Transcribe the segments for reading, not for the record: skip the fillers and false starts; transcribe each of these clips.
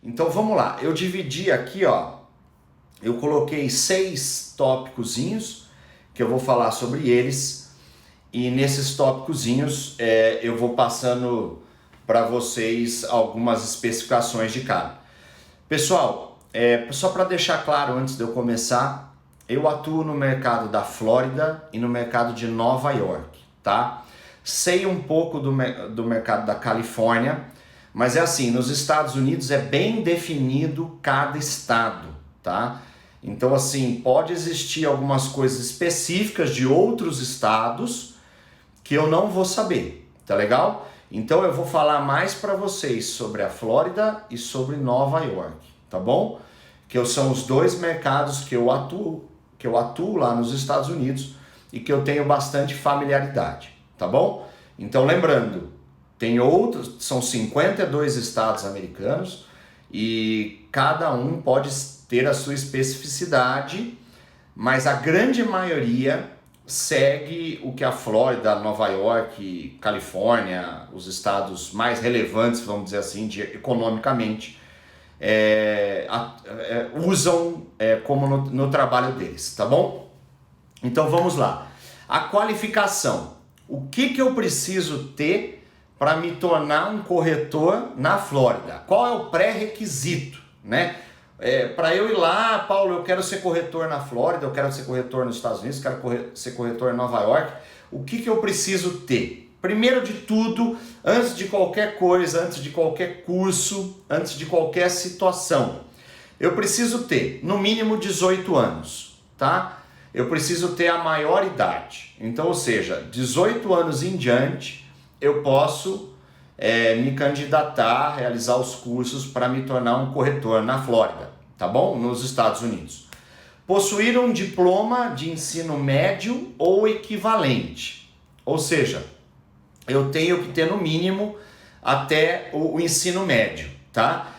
Então vamos lá, eu dividi aqui, ó, eu coloquei 6 tópicozinhos que eu vou falar sobre eles e nesses tópicozinhos eu vou passando para vocês algumas especificações de cada. Pessoal, só para deixar claro antes de eu começar, eu atuo no mercado da Flórida e no mercado de Nova York, tá? Sei um pouco do mercado da Califórnia, mas é assim, nos Estados Unidos é bem definido cada estado, tá? Então assim, pode existir algumas coisas específicas de outros estados que eu não vou saber, tá legal? Então eu vou falar mais para vocês sobre a Flórida e sobre Nova York, tá bom? Que são os dois mercados que eu atuo lá nos Estados Unidos e que eu tenho bastante familiaridade, tá bom? Então lembrando, tem outros, são 52 estados americanos e cada um pode ter a sua especificidade, mas a grande maioria segue o que a Flórida, Nova York, Califórnia, os estados mais relevantes, vamos dizer assim, economicamente, usam como no trabalho deles, tá bom? Então vamos lá. A qualificação. O que eu preciso ter para me tornar um corretor na Flórida? Qual é o pré-requisito, né? Para eu ir lá, Paulo, eu quero ser corretor na Flórida, eu quero ser corretor nos Estados Unidos, quero ser corretor em Nova York. O que eu preciso ter? Primeiro de tudo, antes de qualquer coisa, antes de qualquer curso, antes de qualquer situação, eu preciso ter no mínimo 18 anos, tá? Eu preciso ter a maior idade. Então, ou seja, 18 anos em diante, eu posso me candidatar, realizar os cursos para me tornar um corretor na Flórida, tá bom? Nos Estados Unidos. Possuir um diploma de ensino médio ou equivalente. Ou seja, eu tenho que ter no mínimo até o ensino médio, tá?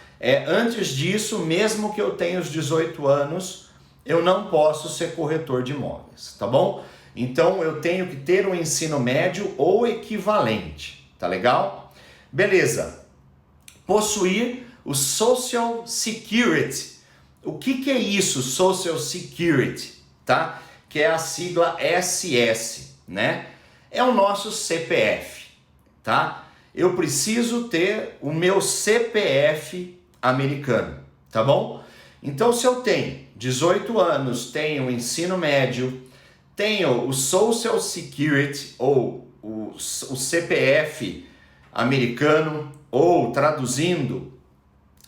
Antes disso, mesmo que eu tenha os 18 anos, eu não posso ser corretor de imóveis, tá bom? Então eu tenho que ter um ensino médio ou equivalente, tá legal? Beleza. Possuir o Social Security. O que é isso, Social Security, tá? Que é a sigla SS, né? É o nosso CPF, tá? Eu preciso ter o meu CPF americano, tá bom? Então se eu tenho 18 anos, tenho o ensino médio, tenho o Social Security ou o CPF americano, ou traduzindo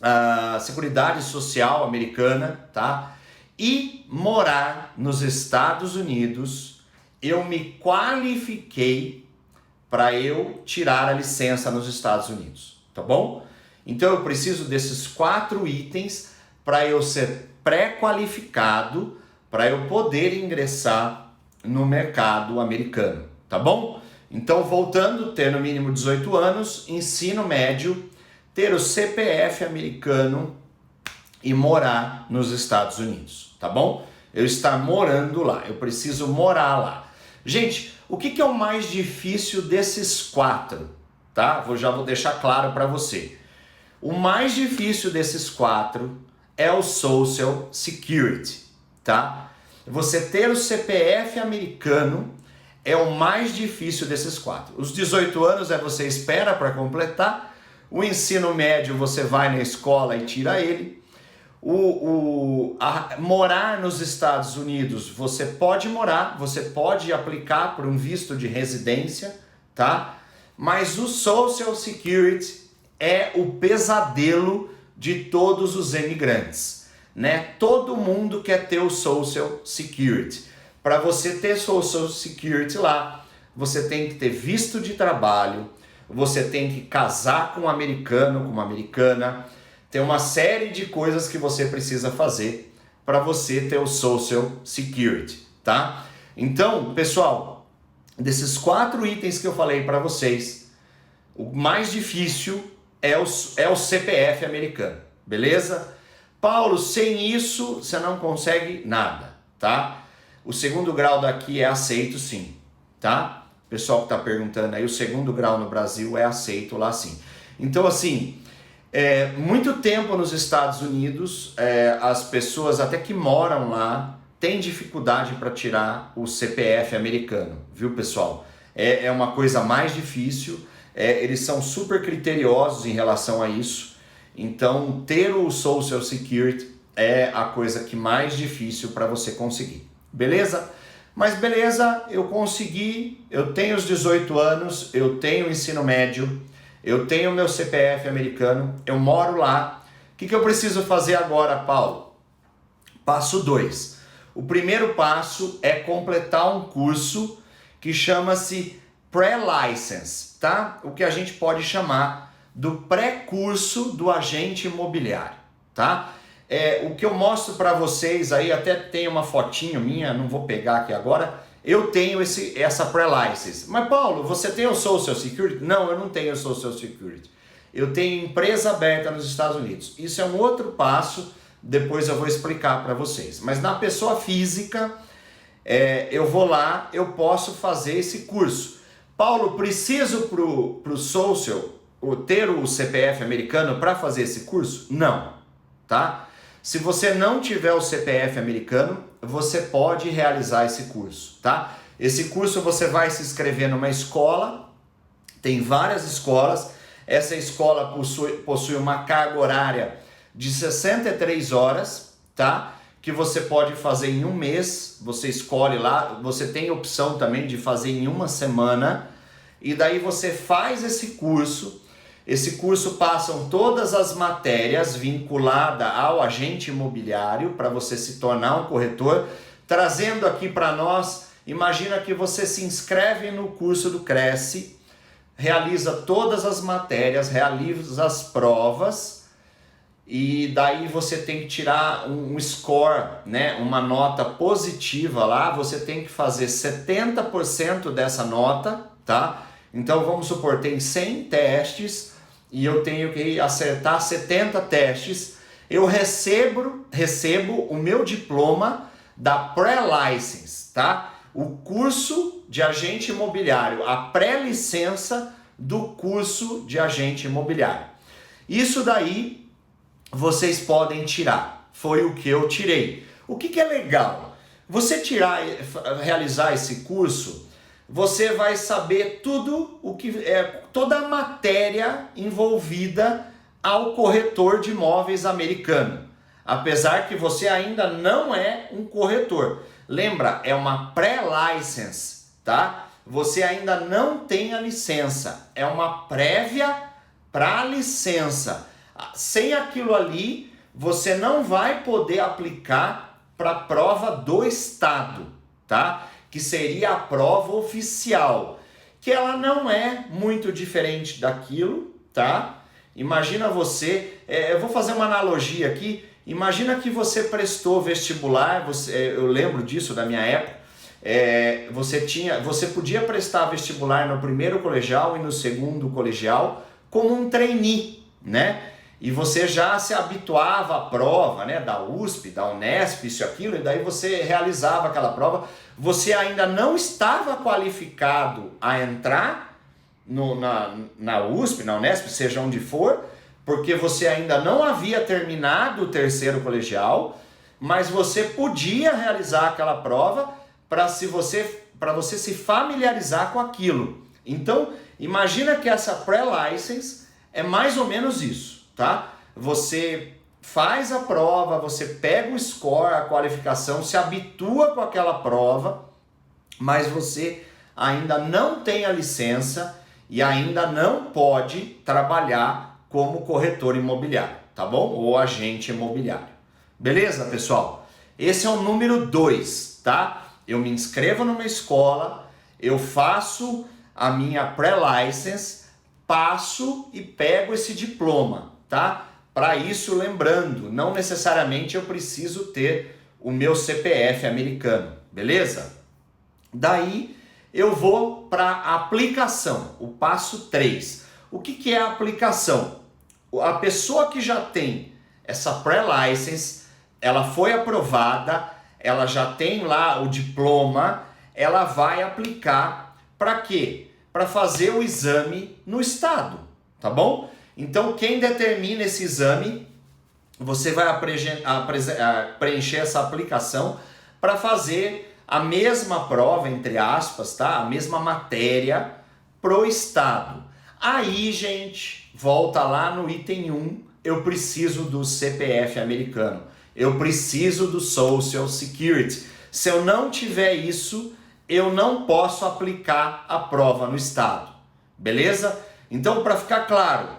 a Seguridade Social americana, tá? E morar nos Estados Unidos, eu me qualifiquei para eu tirar a licença nos Estados Unidos, tá bom? Então eu preciso desses 4 itens para eu ser pré-qualificado, para eu poder ingressar no mercado americano, tá bom? Então, voltando, ter no mínimo 18 anos, ensino médio, ter o CPF americano e morar nos Estados Unidos, tá bom? Eu estar morando lá, eu preciso morar lá. Gente, o que é o mais difícil desses 4, tá? Já vou deixar claro para você. O mais difícil desses 4 é o Social Security, tá? Você ter o CPF americano é o mais difícil desses 4. Os 18 anos você espera para completar. O ensino médio você vai na escola e tira ele. Morar nos Estados Unidos, você pode morar, você pode aplicar por um visto de residência, tá? Mas o Social Security é o pesadelo de todos os imigrantes, né? Todo mundo quer ter o Social Security. Para você ter Social Security lá, você tem que ter visto de trabalho, você tem que casar com um americano, com uma americana, tem uma série de coisas que você precisa fazer para você ter o Social Security, tá? Então, pessoal, desses 4 itens que eu falei para vocês, o mais difícil é o CPF americano, beleza? Paulo, sem isso você não consegue nada, tá? O segundo grau daqui é aceito sim, tá? Pessoal que está perguntando aí, o segundo grau no Brasil é aceito lá sim. Então assim, Muito tempo nos Estados Unidos, as pessoas até que moram lá têm dificuldade para tirar o CPF americano, viu, pessoal? É uma coisa mais difícil, eles são super criteriosos em relação a isso, então ter o Social Security é a coisa que mais difícil para você conseguir, beleza? Mas beleza, eu consegui, eu tenho os 18 anos, eu tenho o ensino médio, eu tenho meu CPF americano, eu moro lá. O que eu preciso fazer agora, Paulo? Passo 2. O primeiro passo é completar um curso que chama-se Pré-License, tá? O que a gente pode chamar do pré-curso do agente imobiliário, tá? O que eu mostro para vocês aí, até tem uma fotinho minha, não vou pegar aqui agora. Eu tenho essa Pré-License. Mas Paulo, você tem o Social Security? Não, eu não tenho o Social Security. Eu tenho empresa aberta nos Estados Unidos. Isso é um outro passo, depois eu vou explicar para vocês. Mas na pessoa física, eu vou lá, eu posso fazer esse curso. Paulo, preciso pro Social ter o CPF americano para fazer esse curso? Não, tá? Se você não tiver o CPF americano, você pode realizar esse curso, tá? Esse curso você vai se inscrever numa escola, tem várias escolas, essa escola possui uma carga horária de 63 horas, tá? Que você pode fazer em um mês, você escolhe lá, você tem opção também de fazer em uma semana, e daí você faz esse curso. Esse curso passam todas as matérias vinculadas ao agente imobiliário para você se tornar um corretor, trazendo aqui para nós, imagina que você se inscreve no curso do Cresce, realiza todas as matérias, realiza as provas e daí você tem que tirar um score, né, uma nota positiva lá, você tem que fazer 70% dessa nota, tá? Então vamos supor, tem 100 testes e eu tenho que acertar 70 testes, eu recebo o meu diploma da Pré-License, tá? O curso de agente imobiliário, a pré-licença do curso de agente imobiliário. Isso daí vocês podem tirar, foi o que eu tirei. O que é legal? Você realizar esse curso, você vai saber tudo o que toda a matéria envolvida ao corretor de imóveis americano. Apesar que você ainda não é um corretor. Lembra, é uma pré-license, tá? Você ainda não tem a licença. É uma prévia para a licença. Sem aquilo ali, você não vai poder aplicar para a prova do estado, tá? Que seria a prova oficial, que ela não é muito diferente daquilo, tá? Imagina você, eu vou fazer uma analogia aqui, imagina que você prestou vestibular, eu lembro disso da minha época, você podia prestar vestibular no primeiro colegial e no segundo colegial como um trainee, né? E você já se habituava à prova, né, da USP, da Unesp, isso e aquilo, e daí você realizava aquela prova. Você ainda não estava qualificado a entrar na USP, na Unesp, seja onde for, porque você ainda não havia terminado o terceiro colegial, mas você podia realizar aquela prova para você se familiarizar com aquilo. Então, imagina que essa pré-license é mais ou menos isso. Tá? Você faz a prova, você pega o score, a qualificação, se habitua com aquela prova, mas você ainda não tem a licença e ainda não pode trabalhar como corretor imobiliário, tá bom? Ou agente imobiliário. Beleza, pessoal? Esse é o número 2, tá? Eu me inscrevo numa escola, eu faço a minha pré-license, passo e pego esse diploma. Tá? Para isso, lembrando, não necessariamente eu preciso ter o meu CPF americano, beleza? Daí eu vou para a aplicação, o passo 3. O que é a aplicação? A pessoa que já tem essa pré-license, ela foi aprovada, ela já tem lá o diploma, ela vai aplicar para quê? Para fazer o exame no estado, tá bom? Então, quem determina esse exame, você vai preencher essa aplicação para fazer a mesma prova, entre aspas, tá? A mesma matéria pro estado. Aí, gente, volta lá no item 1, eu preciso do CPF americano, eu preciso do Social Security. Se eu não tiver isso, eu não posso aplicar a prova no estado, beleza? Então, para ficar claro,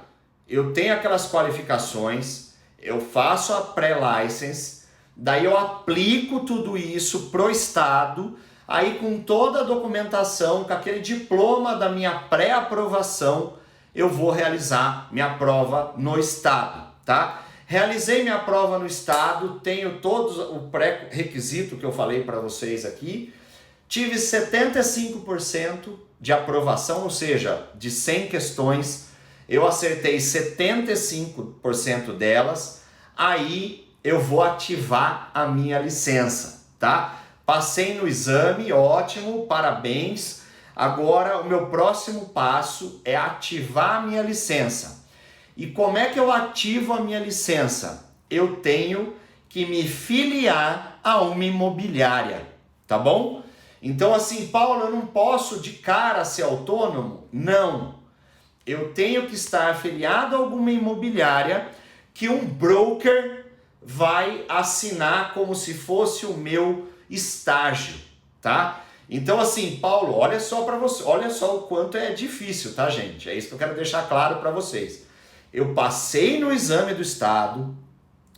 eu tenho aquelas qualificações, eu faço a pré-license, daí eu aplico tudo isso pro estado, aí com toda a documentação, com aquele diploma da minha pré-aprovação, eu vou realizar minha prova no estado, tá? Realizei minha prova no estado, tenho todos o pré-requisito que eu falei para vocês aqui, tive 75% de aprovação, ou seja, de 100 questões, eu acertei 75% delas, aí eu vou ativar a minha licença, tá? Passei no exame, ótimo, parabéns. Agora o meu próximo passo é ativar a minha licença. E como é que eu ativo a minha licença? Eu tenho que me filiar a uma imobiliária, tá bom? Então assim, Paulo, eu não posso de cara ser autônomo? Não. Eu tenho que estar afiliado a alguma imobiliária que um broker vai assinar como se fosse o meu estágio, tá? Então assim, Paulo, olha só para você, olha só o quanto é difícil, tá, gente? É isso que eu quero deixar claro para vocês. Eu passei no exame do estado,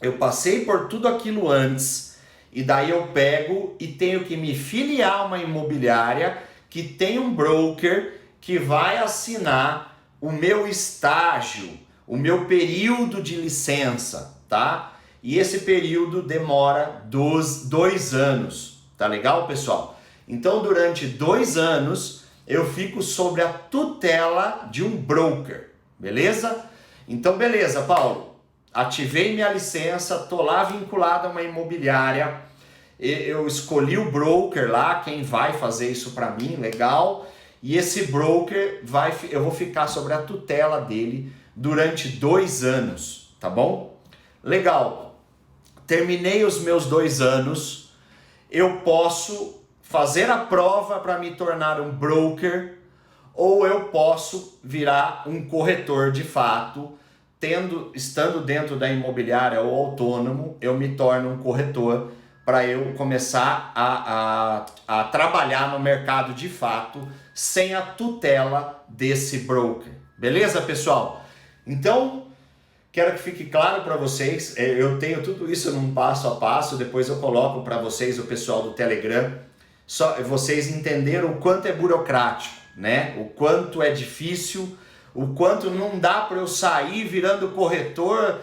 eu passei por tudo aquilo antes, e daí eu pego e tenho que me filiar a uma imobiliária que tem um broker que vai assinar o meu estágio, o meu período de licença, tá? E esse período demora 2 anos, tá legal, pessoal? Então, durante 2 anos, eu fico sobre a tutela de um broker, beleza? Então, beleza, Paulo, ativei minha licença, tô lá vinculado a uma imobiliária, eu escolhi o broker lá, quem vai fazer isso para mim, legal, e esse broker, eu vou ficar sobre a tutela dele durante 2 anos, tá bom? Legal, terminei os meus 2 anos, eu posso fazer a prova para me tornar um broker, ou eu posso virar um corretor de fato, estando dentro da imobiliária ou autônomo, eu me torno um corretor para eu começar a trabalhar no mercado de fato, sem a tutela desse broker. Beleza, pessoal? Então, quero que fique claro para vocês, eu tenho tudo isso num passo a passo, depois eu coloco para vocês, o pessoal do Telegram, só vocês entenderam o quanto é burocrático, né? O quanto é difícil, o quanto não dá para eu sair virando corretor,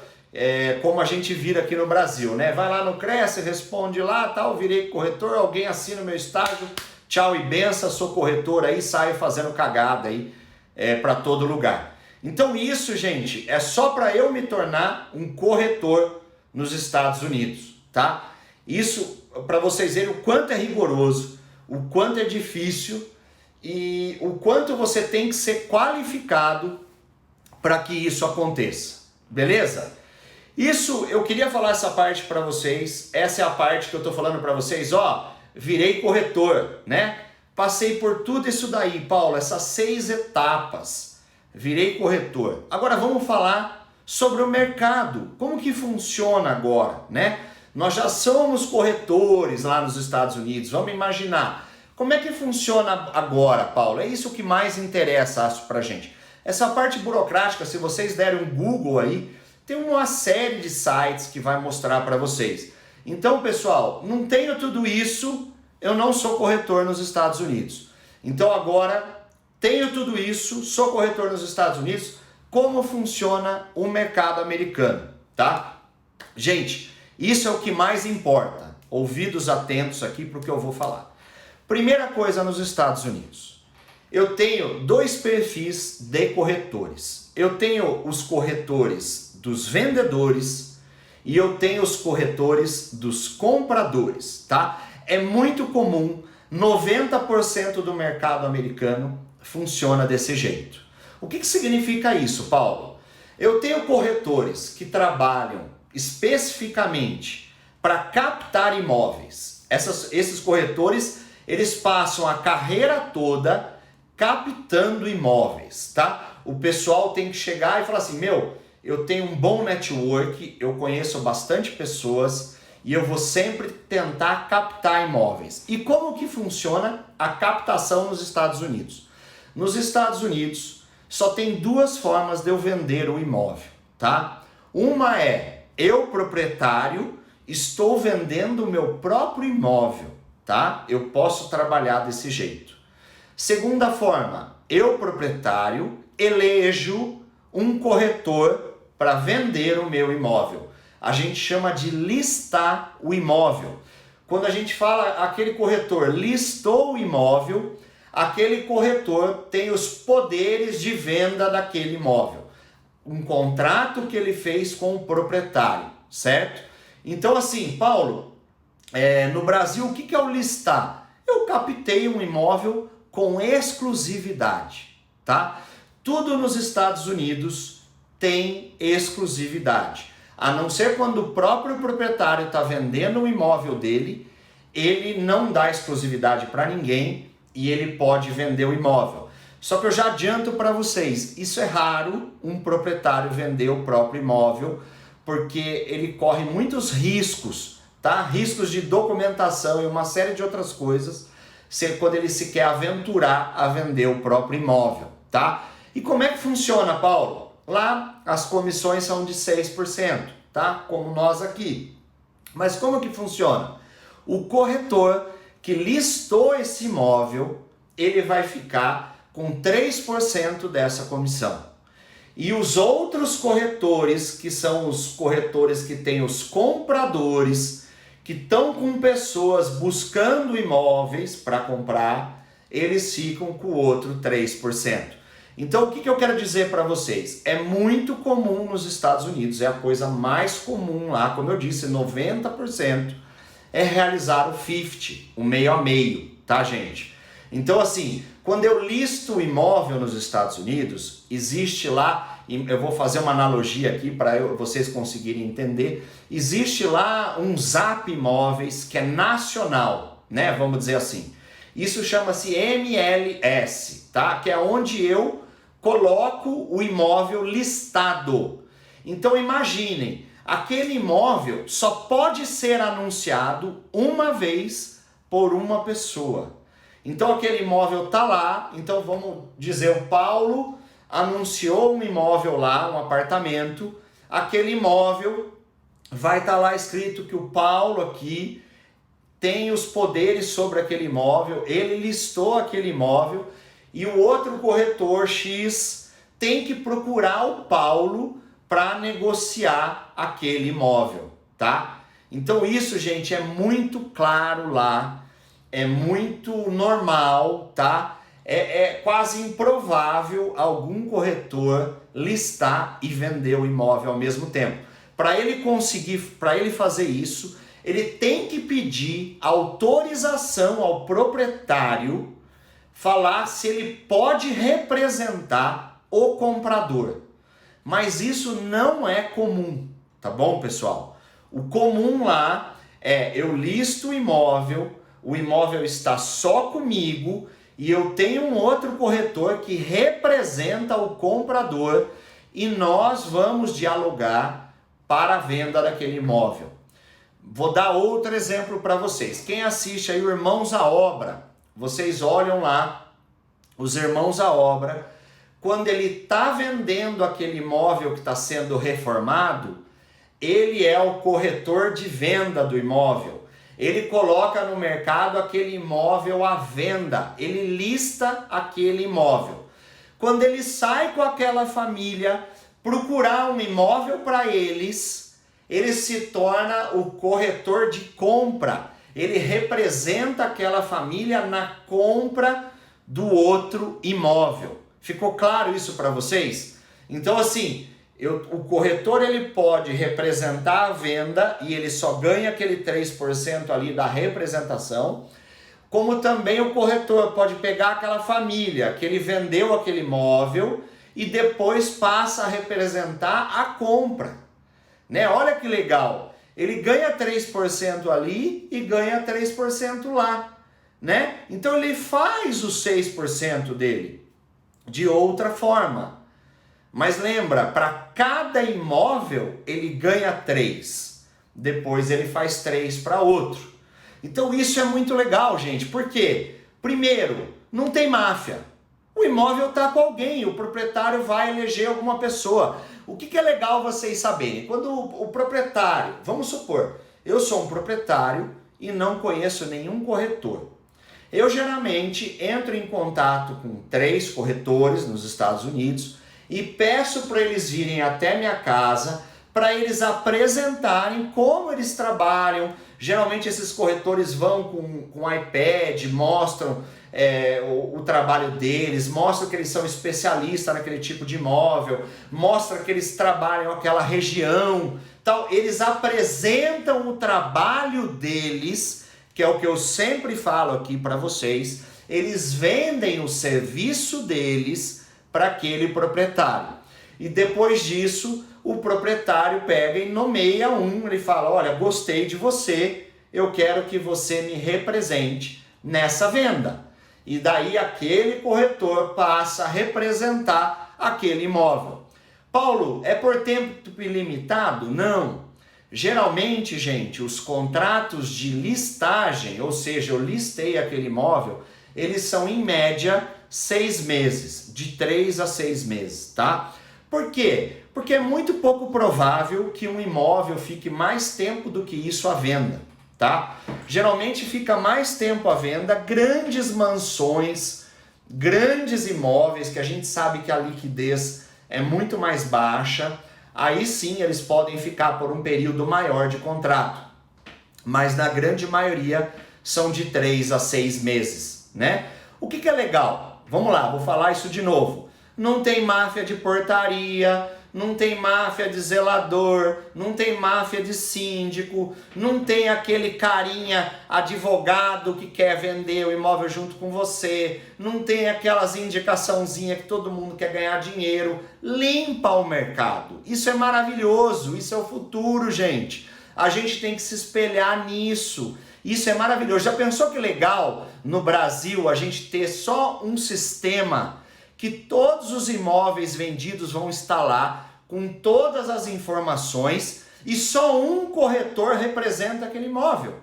como a gente vira aqui no Brasil, né? Vai lá no Cresce, responde lá, tal, virei corretor, alguém assina o meu estágio, tchau e benção, sou corretor aí, saio fazendo cagada aí para todo lugar. Então isso, gente, é só para eu me tornar um corretor nos Estados Unidos, tá? Isso para vocês verem o quanto é rigoroso, o quanto é difícil e o quanto você tem que ser qualificado para que isso aconteça, beleza? Isso, eu queria falar essa parte para vocês, essa é a parte que eu tô falando para vocês, ó, virei corretor, né? Passei por tudo isso daí, Paulo, essas 6 etapas, virei corretor. Agora vamos falar sobre o mercado, como que funciona agora, né? Nós já somos corretores lá nos Estados Unidos, vamos imaginar, como é que funciona agora, Paulo? É isso que mais interessa, acho, pra gente. Essa parte burocrática, se vocês derem um Google aí, tem uma série de sites que vai mostrar para vocês. Então, pessoal, não tenho tudo isso, eu não sou corretor nos Estados Unidos. Então agora, tenho tudo isso, sou corretor nos Estados Unidos, como funciona o mercado americano, tá? Gente, isso é o que mais importa. Ouvidos atentos aqui para o que eu vou falar. Primeira coisa nos Estados Unidos. Eu tenho 2 perfis de corretores. Eu tenho os corretores dos vendedores e eu tenho os corretores dos compradores, tá? É muito comum, 90% do mercado americano funciona desse jeito. O que significa isso, Paulo? Eu tenho corretores que trabalham especificamente para captar imóveis. Esses corretores, eles passam a carreira toda captando imóveis, tá? O pessoal tem que chegar e falar assim, eu tenho um bom network, eu conheço bastante pessoas e eu vou sempre tentar captar imóveis. E como que funciona a captação nos Estados Unidos? Nos Estados Unidos, só tem duas formas de eu vender o imóvel, tá? Uma é, eu proprietário, estou vendendo o meu próprio imóvel, tá? Eu posso trabalhar desse jeito. Segunda forma, eu proprietário, elejo um corretor para vender o meu imóvel. A gente chama de listar o imóvel. Quando a gente fala aquele corretor listou o imóvel, aquele corretor tem os poderes de venda daquele imóvel. Um contrato que ele fez com o proprietário, certo? Então assim, Paulo, no Brasil o que é o listar? Eu captei um imóvel com exclusividade, tá? Tudo nos Estados Unidos tem exclusividade. A não ser quando o próprio proprietário está vendendo o imóvel dele, ele não dá exclusividade para ninguém e ele pode vender o imóvel. Só que eu já adianto para vocês, isso é raro um proprietário vender o próprio imóvel, porque ele corre muitos riscos, tá? Riscos de documentação e uma série de outras coisas, quando ele se quer aventurar a vender o próprio imóvel, tá? E como é que funciona, Paulo? Lá as comissões são de 6%, tá? Como nós aqui. Mas como que funciona? O corretor que listou esse imóvel, ele vai ficar com 3% dessa comissão. E os outros corretores, que são os corretores que têm os compradores, que estão com pessoas buscando imóveis para comprar, eles ficam com o outro 3%. Então, o que eu quero dizer para vocês? É muito comum nos Estados Unidos, é a coisa mais comum lá, como eu disse, 90% é realizar o 50, o meio a meio, tá, gente? Então, assim, quando eu listo o imóvel nos Estados Unidos, existe lá, eu vou fazer uma analogia aqui para vocês conseguirem entender, existe lá um Zap Imóveis que é nacional, né? Vamos dizer assim. Isso chama-se MLS, tá? Que é onde eu coloco o imóvel listado. Então imaginem, aquele imóvel só pode ser anunciado uma vez por uma pessoa. Então aquele imóvel tá lá, então vamos dizer, o Paulo anunciou um imóvel lá, um apartamento, aquele imóvel vai estar lá escrito que o Paulo aqui tem os poderes sobre aquele imóvel, ele listou aquele imóvel e o outro corretor X tem que procurar o Paulo para negociar aquele imóvel, tá? Então isso, gente, é muito claro lá, é muito normal, tá? É quase improvável algum corretor listar e vender o imóvel ao mesmo tempo. Para ele fazer isso, ele tem que pedir autorização ao proprietário, falar se ele pode representar o comprador. Mas isso não é comum, tá bom, pessoal? O comum lá é eu listo o imóvel está só comigo e eu tenho um outro corretor que representa o comprador e nós vamos dialogar para a venda daquele imóvel. Vou dar outro exemplo para vocês. Quem assiste aí o Irmãos à Obra, vocês olham lá, os Irmãos à Obra, quando ele está vendendo aquele imóvel que está sendo reformado, ele é o corretor de venda do imóvel. Ele coloca no mercado aquele imóvel à venda, ele lista aquele imóvel. Quando ele sai com aquela família procurar um imóvel para eles, ele se torna o corretor de compra. Ele representa aquela família na compra do outro imóvel. Ficou claro isso para vocês? Então assim, o corretor ele pode representar a venda e ele só ganha aquele 3% ali da representação, como também o corretor pode pegar aquela família que ele vendeu aquele imóvel e depois passa a representar a compra, né? Olha que legal, ele ganha 3% ali e ganha 3% lá, né? Então ele faz os 6% dele de outra forma. Mas lembra, para cada imóvel ele ganha 3, depois ele faz 3 para outro. Então isso é muito legal, gente, porque, primeiro, não tem máfia. O imóvel está com alguém, o proprietário vai eleger alguma pessoa. O que é legal vocês saberem? Quando o proprietário, vamos supor, eu sou um proprietário e não conheço nenhum corretor. Eu geralmente entro em contato com 3 corretores nos Estados Unidos e peço para eles virem até minha casa para eles apresentarem como eles trabalham. Geralmente esses corretores vão com iPad, mostram o trabalho deles, mostram que eles são especialistas naquele tipo de imóvel, mostram que eles trabalham naquela região. Então, eles apresentam o trabalho deles, que é o que eu sempre falo aqui para vocês. Eles vendem o serviço deles para aquele proprietário. E depois disso, o proprietário pega e nomeia ele fala, olha, gostei de você, eu quero que você me represente nessa venda. E daí aquele corretor passa a representar aquele imóvel. Paulo, é por tempo ilimitado? Não. Geralmente, gente, os contratos de listagem, ou seja, eu listei aquele imóvel, eles são em média 6 meses, de 3 a 6 meses, tá? Por quê? Porque é muito pouco provável que um imóvel fique mais tempo do que isso à venda, tá? Geralmente fica mais tempo à venda grandes mansões, grandes imóveis que a gente sabe que a liquidez é muito mais baixa. Aí sim eles podem ficar por um período maior de contrato. Mas na grande maioria são de 3 a 6 meses, né? O que é legal? Vamos lá, vou falar isso de novo. Não tem máfia de portaria, não tem máfia de zelador, não tem máfia de síndico, não tem aquele carinha advogado que quer vender o imóvel junto com você, não tem aquelas indicaçãozinhas que todo mundo quer ganhar dinheiro. Limpa o mercado. Isso é maravilhoso, isso é o futuro, gente. A gente tem que se espelhar nisso. Isso é maravilhoso. Já pensou que legal no Brasil a gente ter só um sistema que todos os imóveis vendidos vão estar lá com todas as informações e só um corretor representa aquele imóvel?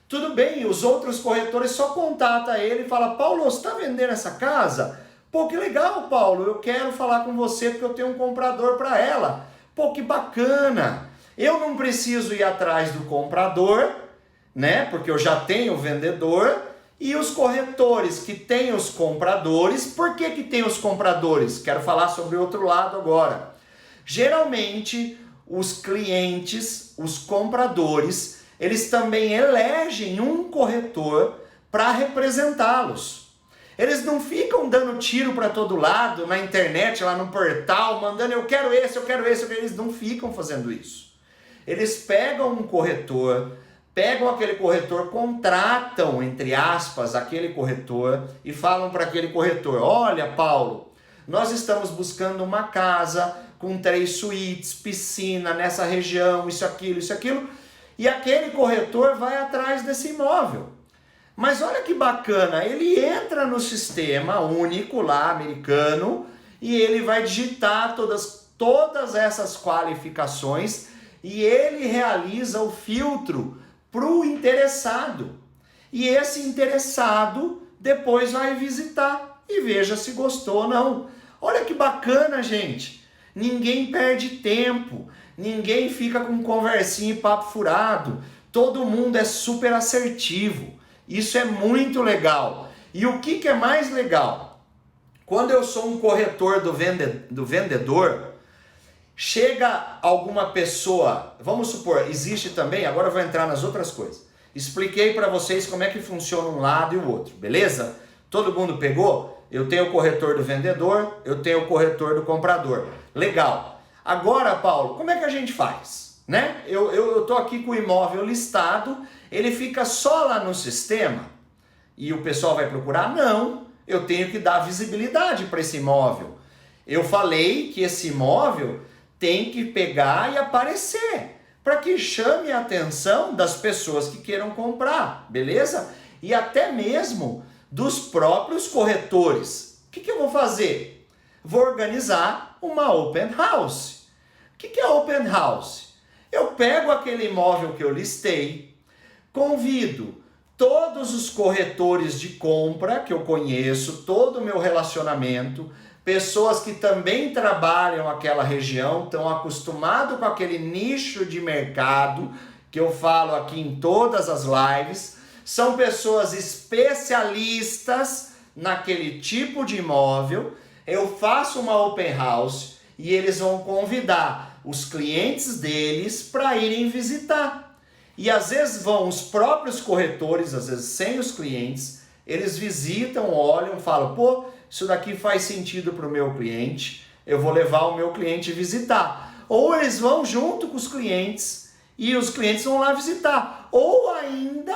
Tudo bem, os outros corretores só contatam ele e falam, Paulo, você está vendendo essa casa? Pô, que legal, Paulo, eu quero falar com você porque eu tenho um comprador para ela. Pô, que bacana. Eu não preciso ir atrás do comprador, né? Porque eu já tenho o vendedor. E os corretores que têm os compradores, por que tem os compradores? Quero falar sobre o outro lado agora. Geralmente, os clientes, os compradores, eles também elegem um corretor para representá-los. Eles não ficam dando tiro para todo lado, na internet, lá no portal, mandando eu quero esse, eu quero esse, eles não ficam fazendo isso. Eles pegam um corretor, pegam aquele corretor, contratam, entre aspas, aquele corretor e falam para aquele corretor, olha, Paulo, nós estamos buscando uma casa com 3 suítes, piscina nessa região, isso, aquilo, e aquele corretor vai atrás desse imóvel. Mas olha que bacana, ele entra no sistema único lá, americano, e ele vai digitar todas essas qualificações e ele realiza o filtro para o interessado. E esse interessado depois vai visitar e veja se gostou ou não. Olha que bacana, gente. Ninguém perde tempo, ninguém fica com conversinha e papo furado. Todo mundo é super assertivo. Isso é muito legal. E o que é mais legal? Quando eu sou um corretor do vendedor, chega alguma pessoa, vamos supor, existe também, agora eu vou entrar nas outras coisas. Expliquei para vocês como é que funciona um lado e o outro, beleza? Todo mundo pegou? Eu tenho o corretor do vendedor, eu tenho o corretor do comprador. Legal. Agora, Paulo, como é que a gente faz? Né? Eu tô aqui com o imóvel listado, ele fica só lá no sistema e o pessoal vai procurar? Não, eu tenho que dar visibilidade para esse imóvel. Eu falei que esse imóvel tem que pegar e aparecer, para que chame a atenção das pessoas que queiram comprar, beleza? E até mesmo dos próprios corretores. O que eu vou fazer? Vou organizar uma open house. O que é open house? Eu pego aquele imóvel que eu listei, convido todos os corretores de compra que eu conheço, todo o meu relacionamento, pessoas que também trabalham naquela região, estão acostumados com aquele nicho de mercado que eu falo aqui em todas as lives, são pessoas especialistas naquele tipo de imóvel. Eu faço uma open house e eles vão convidar os clientes deles para irem visitar. E às vezes vão os próprios corretores, às vezes sem os clientes, eles visitam, olham, falam, pô, isso daqui faz sentido para o meu cliente, eu vou levar o meu cliente visitar. Ou eles vão junto com os clientes e os clientes vão lá visitar. Ou ainda,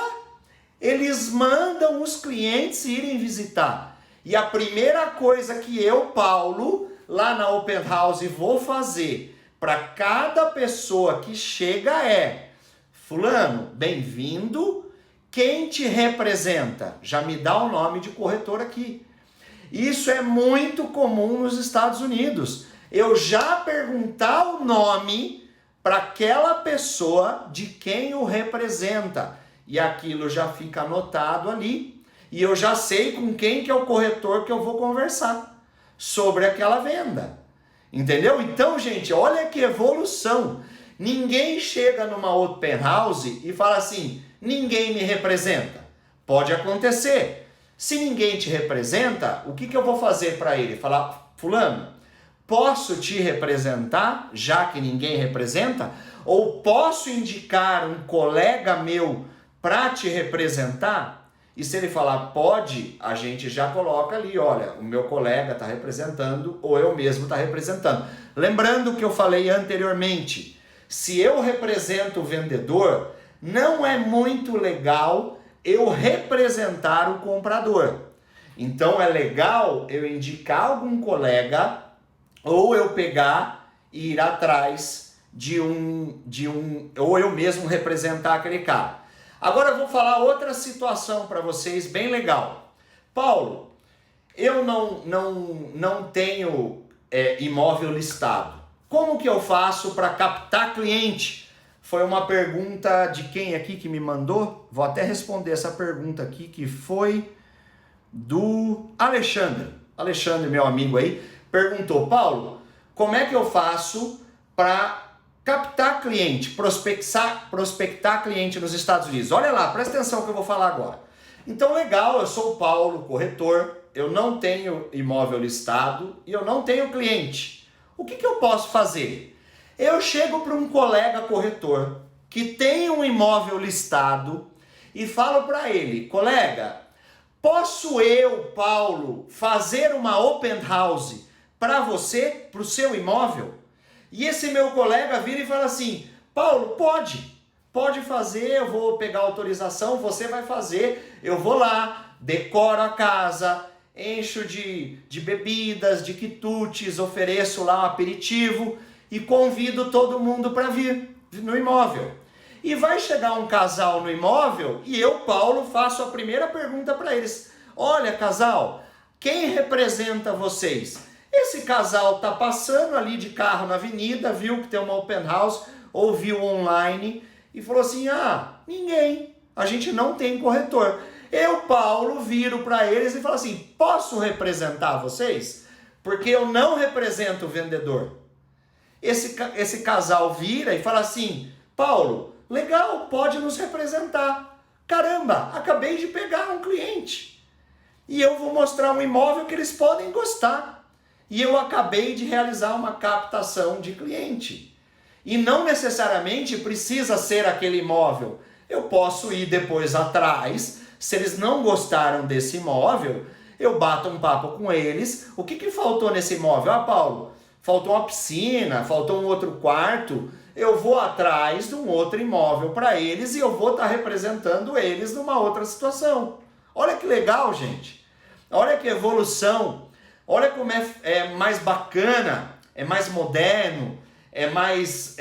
eles mandam os clientes irem visitar. E a primeira coisa que eu, Paulo, lá na Open House vou fazer para cada pessoa que chega é: fulano, bem-vindo, quem te representa? Já me dá o nome de corretor aqui. Isso é muito comum nos Estados Unidos. Eu já perguntar o nome para aquela pessoa de quem o representa. E aquilo já fica anotado ali. E eu já sei com quem que é o corretor que eu vou conversar sobre aquela venda. Entendeu? Então, gente, olha que evolução. Ninguém chega numa open house e fala assim, ninguém me representa. Pode acontecer. Se ninguém te representa, o que eu vou fazer para ele? Falar, fulano, posso te representar, já que ninguém representa? Ou posso indicar um colega meu para te representar? E se ele falar pode, a gente já coloca ali, olha, o meu colega está representando ou eu mesmo está representando. Lembrando o que eu falei anteriormente, se eu represento o vendedor, não é muito legal eu representar o comprador. Então é legal eu indicar algum colega ou eu pegar e ir atrás ou eu mesmo representar aquele cara. Agora eu vou falar outra situação para vocês bem legal. Paulo, eu não tenho imóvel listado. Como que eu faço para captar cliente? Foi uma pergunta de quem aqui que me mandou? Vou até responder essa pergunta aqui, que foi do Alexandre. Alexandre, meu amigo aí, perguntou, Paulo, como é que eu faço para captar cliente, prospectar cliente nos Estados Unidos? Olha lá, presta atenção no que eu vou falar agora. Então, legal, eu sou o Paulo, corretor, eu não tenho imóvel listado e eu não tenho cliente. O que eu posso fazer? Eu chego para um colega corretor que tem um imóvel listado e falo para ele, colega, posso eu, Paulo, fazer uma open house para você, para o seu imóvel? E esse meu colega vira e fala assim, Paulo, pode fazer, eu vou pegar autorização, você vai fazer, eu vou lá, decoro a casa, encho de bebidas, de quitutes, ofereço lá um aperitivo e convido todo mundo para vir no imóvel. E vai chegar um casal no imóvel e eu, Paulo, faço a primeira pergunta para eles. Olha, casal, quem representa vocês? Esse casal tá passando ali de carro na avenida, viu que tem uma open house, ouviu online e falou assim, ninguém, a gente não tem corretor. Eu, Paulo, viro para eles e falo assim, posso representar vocês? Porque eu não represento o vendedor. Esse casal vira e fala assim, Paulo, legal, pode nos representar. Caramba, acabei de pegar um cliente. E eu vou mostrar um imóvel que eles podem gostar. E eu acabei de realizar uma captação de cliente. E não necessariamente precisa ser aquele imóvel. Eu posso ir depois atrás, se eles não gostaram desse imóvel, eu bato um papo com eles. O que faltou nesse imóvel? Paulo, faltou uma piscina, faltou um outro quarto, eu vou atrás de um outro imóvel para eles e eu vou estar representando eles numa outra situação. Olha que legal, gente. Olha que evolução. Olha como é mais bacana, é mais moderno, é mais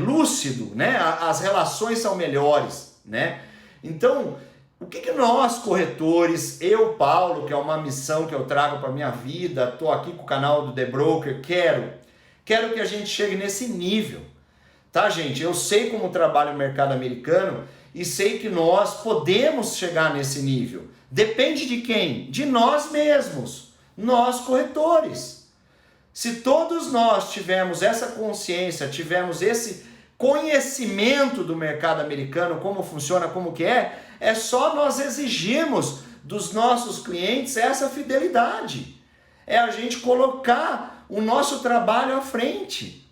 lúcido, né? As relações são melhores, né? Então, o que nós, corretores, eu, Paulo, que é uma missão que eu trago para minha vida, estou aqui com o canal do The Broker, quero que a gente chegue nesse nível, tá, gente? Eu sei como trabalha o mercado americano e sei que nós podemos chegar nesse nível. Depende de quem? De nós mesmos, nós corretores. Se todos nós tivermos essa consciência, tivermos esse conhecimento do mercado americano, como funciona, como que é só nós exigirmos dos nossos clientes essa fidelidade. É a gente colocar o nosso trabalho à frente.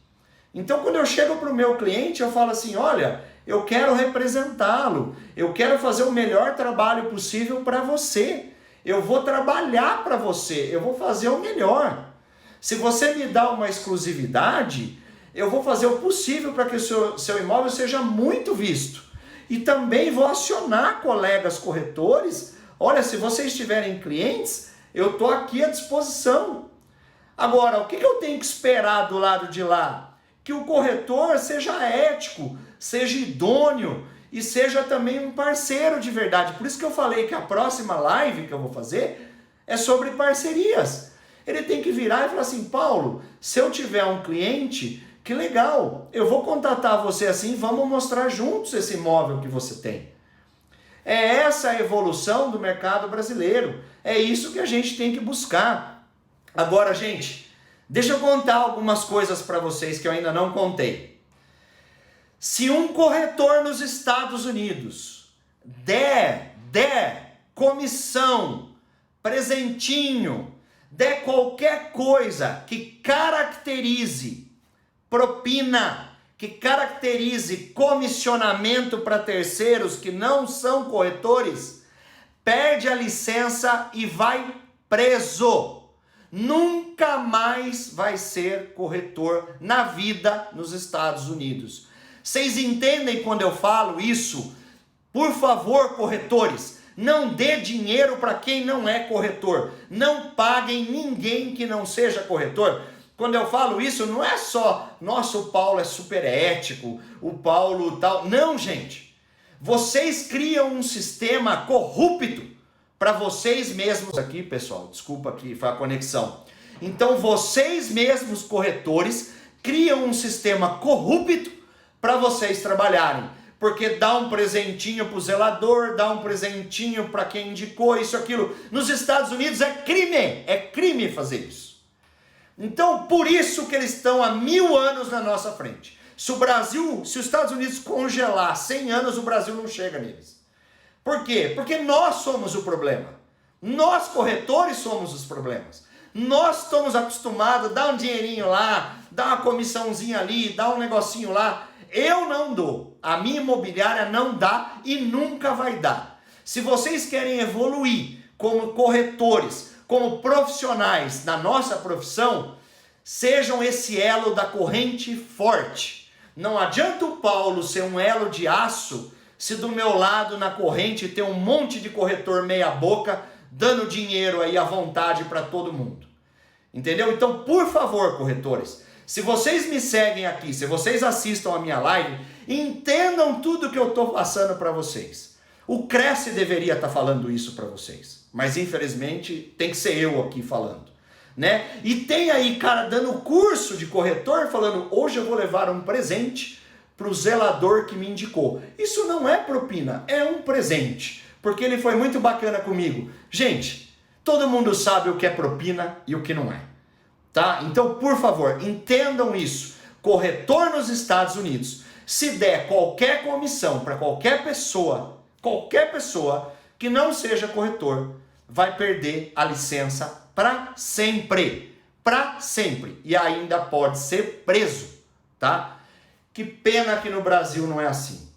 Então, quando eu chego para o meu cliente, eu falo assim, olha, eu quero representá-lo, eu quero fazer o melhor trabalho possível para você, eu vou trabalhar para você, eu vou fazer o melhor. Se você me dá uma exclusividade, eu vou fazer o possível para que o seu imóvel seja muito visto. E também vou acionar colegas corretores. Olha, se vocês tiverem clientes, eu estou aqui à disposição. Agora, o que eu tenho que esperar do lado de lá? Que o corretor seja ético, seja idôneo e seja também um parceiro de verdade. Por isso que eu falei que a próxima live que eu vou fazer é sobre parcerias. Ele tem que virar e falar assim, Paulo, se eu tiver um cliente, que legal, eu vou contatar você assim, vamos mostrar juntos esse imóvel que você tem. É essa a evolução do mercado brasileiro. É isso que a gente tem que buscar. Agora, gente, deixa eu contar algumas coisas para vocês que eu ainda não contei. Se um corretor nos Estados Unidos der comissão, presentinho, der qualquer coisa que caracterize propina, que caracterize comissionamento para terceiros que não são corretores, perde a licença e vai preso. Nunca mais vai ser corretor na vida nos Estados Unidos. Vocês entendem quando eu falo isso? Por favor, corretores, não dê dinheiro para quem não é corretor. Não paguem ninguém que não seja corretor. Quando eu falo isso, não é só, nossa, o Paulo é super ético, o Paulo tal. Não, gente. Vocês criam um sistema corrupto para vocês mesmos. Aqui, pessoal, desculpa que foi a conexão. Então, vocês mesmos, corretores, criam um sistema corrupto para vocês trabalharem. Porque dá um presentinho para o zelador, dá um presentinho para quem indicou isso, aquilo. Nos Estados Unidos é crime fazer isso. Então, por isso que eles estão há 1000 anos na nossa frente. Se os Estados Unidos congelar 100 anos, o Brasil não chega neles. Por quê? Porque nós somos o problema. Nós, corretores, somos os problemas. Nós estamos acostumados a dar um dinheirinho lá, dar uma comissãozinha ali, dar um negocinho lá. Eu não dou, a minha imobiliária não dá e nunca vai dar. Se vocês querem evoluir como corretores, como profissionais na nossa profissão, sejam esse elo da corrente forte. Não adianta o Paulo ser um elo de aço se do meu lado na corrente tem um monte de corretor meia boca dando dinheiro aí à vontade para todo mundo. Entendeu? Então, por favor, corretores, se vocês me seguem aqui, se vocês assistam a minha live, entendam tudo que eu estou passando para vocês. O Cresce deveria estar falando isso para vocês, mas infelizmente tem que ser eu aqui falando, né? E tem aí cara dando curso de corretor falando, hoje eu vou levar um presente para o zelador que me indicou. Isso não é propina, é um presente, porque ele foi muito bacana comigo. Gente, todo mundo sabe o que é propina e o que não é. Tá? Então, por favor, entendam isso. Corretor nos Estados Unidos, se der qualquer comissão para qualquer pessoa que não seja corretor, vai perder a licença para sempre. Para sempre. E ainda pode ser preso, tá? Que pena que no Brasil não é assim,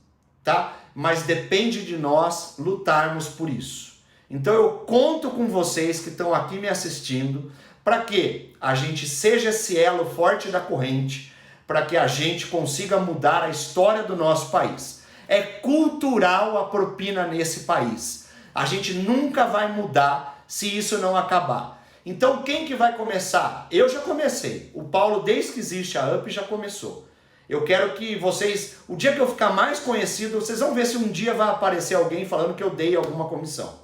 tá? Mas depende de nós lutarmos por isso. Então eu conto com vocês que estão aqui me assistindo, para que a gente seja esse elo forte da corrente, para que a gente consiga mudar a história do nosso país. É cultural a propina nesse país. A gente nunca vai mudar se isso não acabar. Então quem que vai começar? Eu já comecei. O Paulo, desde que existe a UP, já começou. Eu quero que vocês, o dia que eu ficar mais conhecido, vocês vão ver se um dia vai aparecer alguém falando que eu dei alguma comissão.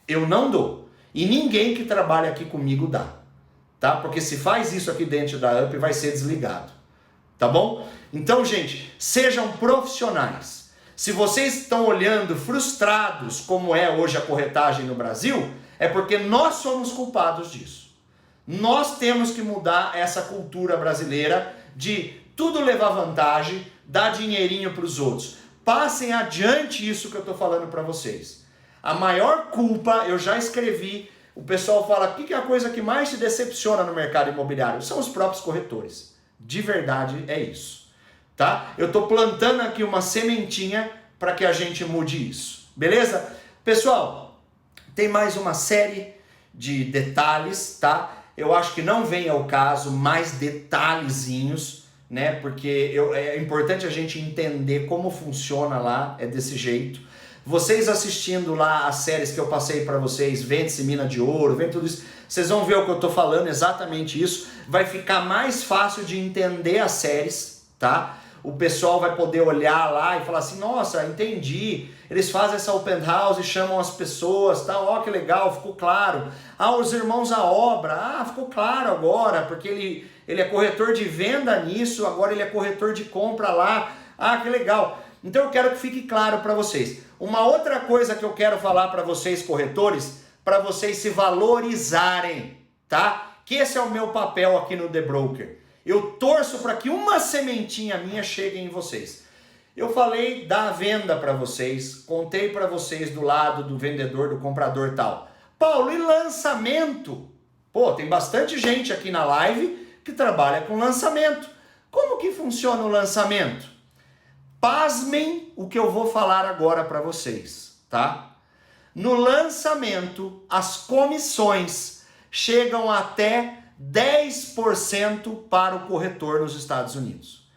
Eu não dou. E ninguém que trabalha aqui comigo dá. Tá? Porque se faz isso aqui dentro da UP, vai ser desligado. Tá bom? Então, gente, sejam profissionais. Se vocês estão olhando frustrados como é hoje a corretagem no Brasil, é porque nós somos culpados disso. Nós temos que mudar essa cultura brasileira de tudo levar vantagem, dar dinheirinho para os outros. Passem adiante isso que eu estou falando para vocês. A maior culpa, eu já escrevi, o pessoal fala, o que é a coisa que mais te decepciona no mercado imobiliário? São os próprios corretores. De verdade é isso. Tá? Eu estou plantando aqui uma sementinha para que a gente mude isso. Beleza? Pessoal, tem mais uma série de detalhes, tá? Eu acho que não vem ao caso mais detalhezinhos, né? Porque é importante a gente entender como funciona lá, é desse jeito. Vocês assistindo lá as séries que eu passei para vocês, Vende-se Mina de Ouro, vem tudo isso, vocês vão ver o que eu tô falando, exatamente isso. Vai ficar mais fácil de entender as séries, tá? O pessoal vai poder olhar lá e falar assim, nossa, entendi. Eles fazem essa open house e chamam as pessoas, tá? Ó, que legal, ficou claro. Ah, os irmãos à obra, ficou claro agora, porque ele é corretor de venda nisso, agora ele é corretor de compra lá. Ah, que legal. Então eu quero que fique claro para vocês. Uma outra coisa que eu quero falar para vocês, corretores, para vocês se valorizarem, tá? Que esse é o meu papel aqui no The Broker. Eu torço para que uma sementinha minha chegue em vocês. Eu falei da venda para vocês, contei para vocês do lado do vendedor, do comprador e tal. Paulo, e lançamento? Pô, tem bastante gente aqui na live que trabalha com lançamento. Como que funciona o lançamento? Pasmem o que eu vou falar agora para vocês, tá? No lançamento, as comissões chegam até 10% para o corretor nos Estados Unidos.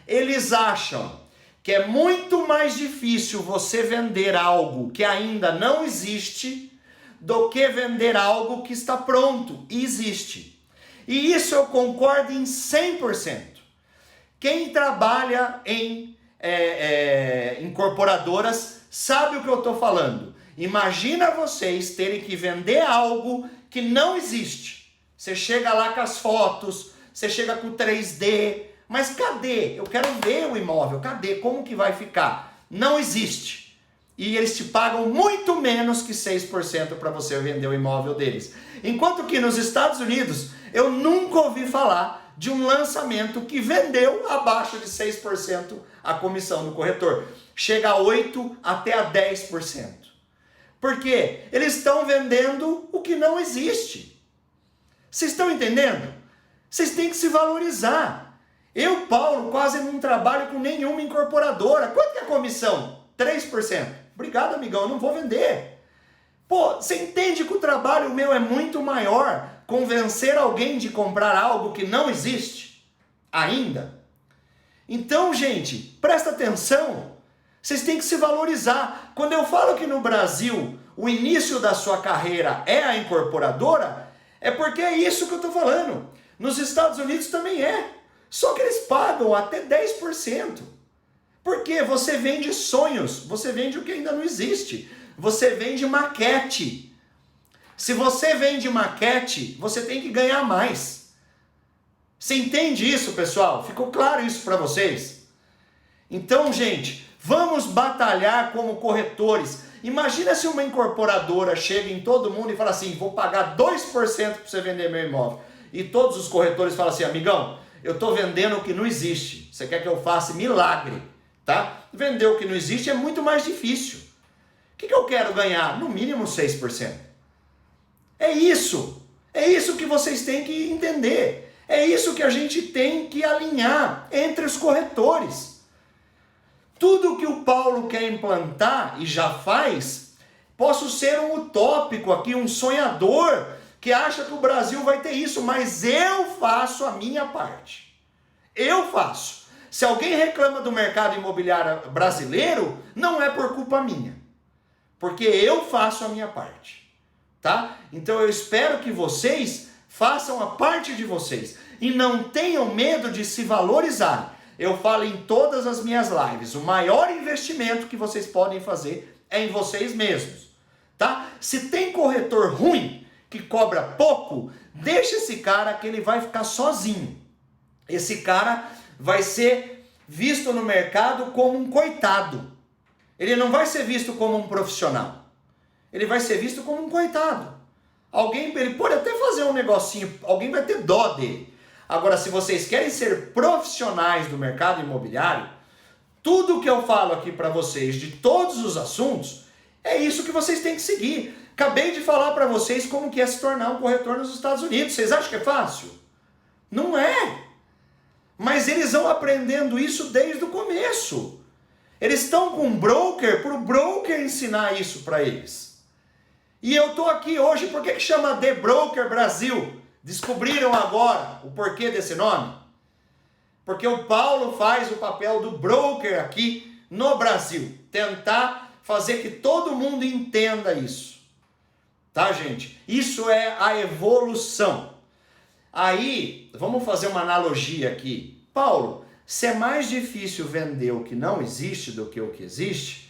Eles acham que é muito mais difícil você vender algo que ainda não existe do que vender algo que está pronto e existe. E isso eu concordo em 100%. Quem trabalha em incorporadoras sabe o que eu estou falando. Imagina vocês terem que vender algo que não existe. Você chega lá com as fotos, você chega com 3D, mas cadê? Eu quero ver o imóvel, cadê? Como que vai ficar? Não existe. E eles te pagam muito menos que 6% para você vender o imóvel deles. Enquanto que nos Estados Unidos, eu nunca ouvi falar de um lançamento que vendeu abaixo de 6% a comissão do corretor. Chega a 8% até a 10%. Por quê? Eles estão vendendo o que não existe. Vocês estão entendendo? Vocês têm que se valorizar. Eu, Paulo, quase não trabalho com nenhuma incorporadora. Quanto que é a comissão? 3%. Obrigado, amigão, eu não vou vender. Pô, você entende que o trabalho meu é muito maior convencer alguém de comprar algo que não existe ainda? Então, gente, presta atenção. Vocês têm que se valorizar. Quando eu falo que no Brasil o início da sua carreira é a incorporadora, é porque é isso que eu estou falando. Nos Estados Unidos também é. Só que eles pagam até 10%. Porque você vende sonhos, você vende o que ainda não existe. Você vende maquete. Se você vende maquete, você tem que ganhar mais. Você entende isso, pessoal? Ficou claro isso para vocês? Então, gente, vamos batalhar como corretores. Imagina se uma incorporadora chega em todo mundo e fala assim, vou pagar 2% para você vender meu imóvel. E todos os corretores falam assim, amigão, eu estou vendendo o que não existe. Você quer que eu faça milagre, tá? Vender o que não existe é muito mais difícil. O que eu quero ganhar? No mínimo 6%. É isso que vocês têm que entender. É isso que a gente tem que alinhar entre os corretores. Tudo que o Paulo quer implantar e já faz, posso ser um utópico aqui, um sonhador que acha que o Brasil vai ter isso, mas eu faço a minha parte. Eu faço. Se alguém reclama do mercado imobiliário brasileiro, não é por culpa minha, porque eu faço a minha parte, tá? Então eu espero que vocês Façam a parte de vocês e não tenham medo de se valorizar. Eu falo em todas as minhas lives, o maior investimento que vocês podem fazer é em vocês mesmos, tá? Se tem corretor ruim que cobra pouco, deixa esse cara que ele vai ficar sozinho. Esse cara vai ser visto no mercado como um coitado. Ele não vai ser visto como um profissional. Ele vai ser visto como um coitado. Ele pode até fazer um negocinho, alguém vai ter dó dele. Agora, se vocês querem ser profissionais do mercado imobiliário, tudo que eu falo aqui para vocês de todos os assuntos, é isso que vocês têm que seguir. Acabei de falar para vocês como que é se tornar um corretor nos Estados Unidos. Vocês acham que é fácil? Não é. Mas eles vão aprendendo isso desde o começo. Eles estão com um broker para o broker ensinar isso para eles. E eu estou aqui hoje, por que chama The Broker Brasil? Descobriram agora o porquê desse nome? Porque o Paulo faz o papel do broker aqui no Brasil. Tentar fazer que todo mundo entenda isso. Tá, gente? Isso é a evolução. Aí, vamos fazer uma analogia aqui. Paulo, se é mais difícil vender o que não existe do que o que existe,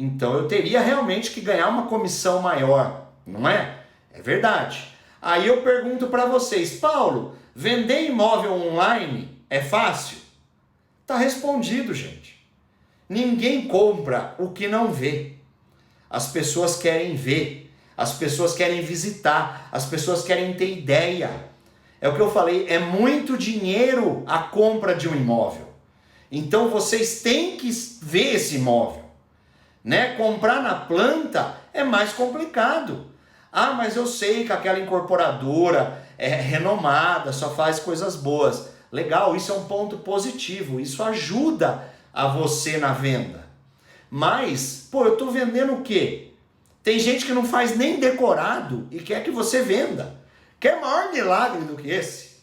então eu teria realmente que ganhar uma comissão maior, não é? É verdade. Aí eu pergunto para vocês, Paulo, vender imóvel online é fácil? Tá respondido, gente. Ninguém compra o que não vê. As pessoas querem ver, as pessoas querem visitar, as pessoas querem ter ideia. É o que eu falei, é muito dinheiro a compra de um imóvel. Então vocês têm que ver esse imóvel, né? Comprar na planta é mais complicado. Ah, mas eu sei que aquela incorporadora é renomada, só faz coisas boas. Legal, isso é um ponto positivo, isso ajuda a você na venda. Mas, pô, eu tô vendendo o quê? Tem gente que não faz nem decorado e quer que você venda. Quer maior milagre do que esse?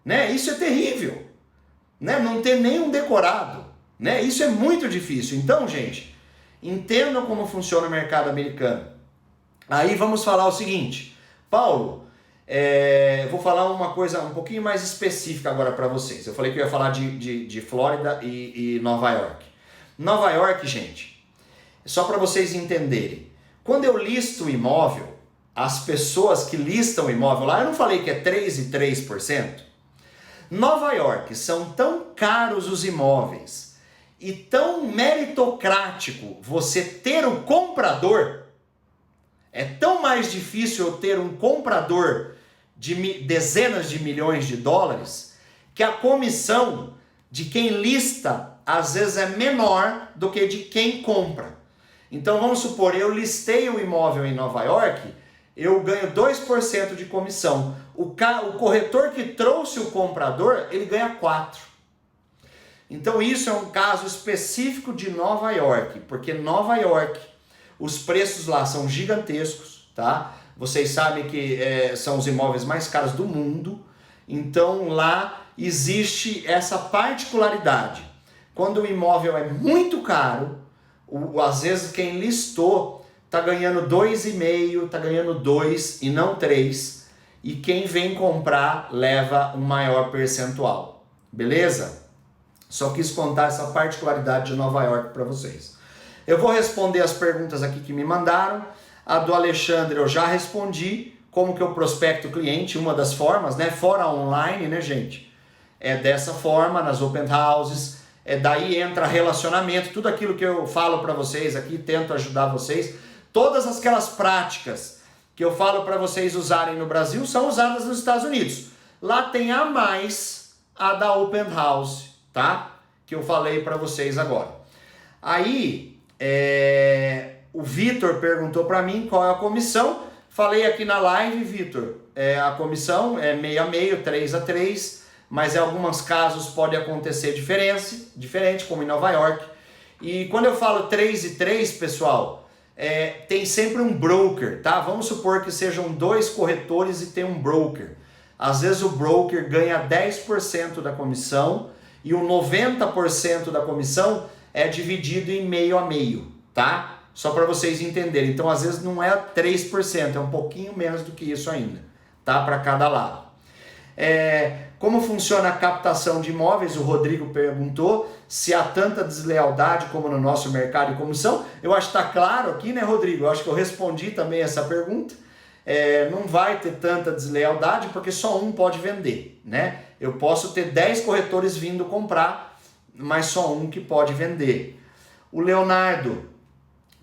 Né? Isso é terrível. Né? Não ter nenhum decorado. Né? Isso é muito difícil. Então, gente, entendam como funciona o mercado americano. Aí vamos falar o seguinte. Paulo, vou falar uma coisa um pouquinho mais específica agora para vocês. Eu falei que eu ia falar de Flórida e Nova York. Nova York, gente, só para vocês entenderem. Quando eu listo o imóvel, as pessoas que listam o imóvel lá, eu não falei que é 3%? Nova York, são tão caros os imóveis e tão meritocrático você ter um comprador, é tão mais difícil eu ter um comprador de dezenas de milhões de dólares, que a comissão de quem lista às vezes é menor do que de quem compra. Então vamos supor, eu listei o imóvel em Nova York, eu ganho 2% de comissão. O corretor que trouxe o comprador, ele ganha 4%. Então isso é um caso específico de Nova York, porque Nova York, os preços lá são gigantescos, tá? Vocês sabem que são os imóveis mais caros do mundo, então lá existe essa particularidade. Quando o imóvel é muito caro, às vezes quem listou está ganhando 2,5%, está ganhando 2% e não 3%, e quem vem comprar leva um maior percentual, beleza? Só quis contar essa particularidade de Nova York para vocês. Eu vou responder as perguntas aqui que me mandaram. A do Alexandre eu já respondi, como que eu prospecto o cliente, uma das formas, né? Fora online, né, gente? É dessa forma, nas open houses, daí entra relacionamento, tudo aquilo que eu falo para vocês aqui, tento ajudar vocês. Todas aquelas práticas que eu falo para vocês usarem no Brasil são usadas nos Estados Unidos. Lá tem a mais a da open house, tá? Que eu falei para vocês agora. Aí, o Vitor perguntou para mim qual é a comissão. Falei aqui na live, Vitor, a comissão é meio a meio, 3-3, mas em alguns casos pode acontecer diferente, como em Nova York. E quando eu falo 3-3, pessoal, tem sempre um broker, tá? Vamos supor que sejam 2 corretores e tem um broker. Às vezes o broker ganha 10% da comissão e o 90% da comissão é dividido em meio a meio, tá? Só para vocês entenderem. Então, às vezes não é 3%, é um pouquinho menos do que isso ainda, tá? Para cada lado. Como funciona a captação de imóveis? O Rodrigo perguntou se há tanta deslealdade como no nosso mercado de comissão. Eu acho que está claro aqui, né, Rodrigo? Eu acho que eu respondi também essa pergunta. Não vai ter tanta deslealdade porque só um pode vender, né? Eu posso ter 10 corretores vindo comprar, mas só um que pode vender. O Leonardo,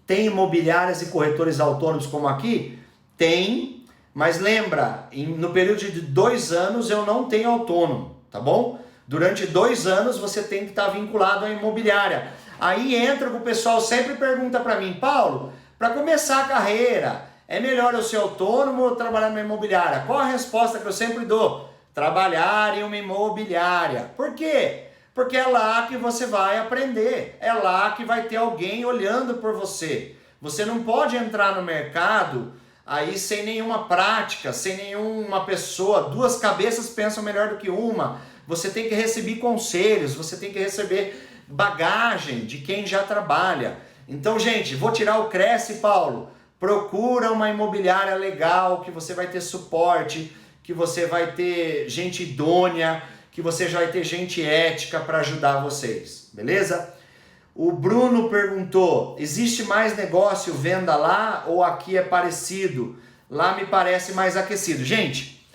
tem imobiliárias e corretores autônomos como aqui? Tem, mas lembra, no período de 2 anos eu não tenho autônomo, tá bom? Durante 2 anos você tem que estar vinculado à imobiliária. Aí entra o pessoal sempre pergunta para mim, Paulo, para começar a carreira, é melhor eu ser autônomo ou trabalhar numa imobiliária? Qual a resposta que eu sempre dou? Trabalhar em uma imobiliária. Por quê? Porque é lá que você vai aprender, é lá que vai ter alguém olhando por você. Você não pode entrar no mercado aí sem nenhuma prática, sem nenhuma pessoa, 2 cabeças pensam melhor do que uma. Você tem que receber conselhos, você tem que receber bagagem de quem já trabalha. Então, gente, vou tirar o Cresce, Paulo. Procura uma imobiliária legal, que você vai ter suporte, que você vai ter gente idônea, que você já vai ter gente ética para ajudar vocês, beleza? O Bruno perguntou, existe mais negócio venda lá ou aqui é parecido? Lá me parece mais aquecido. Gente,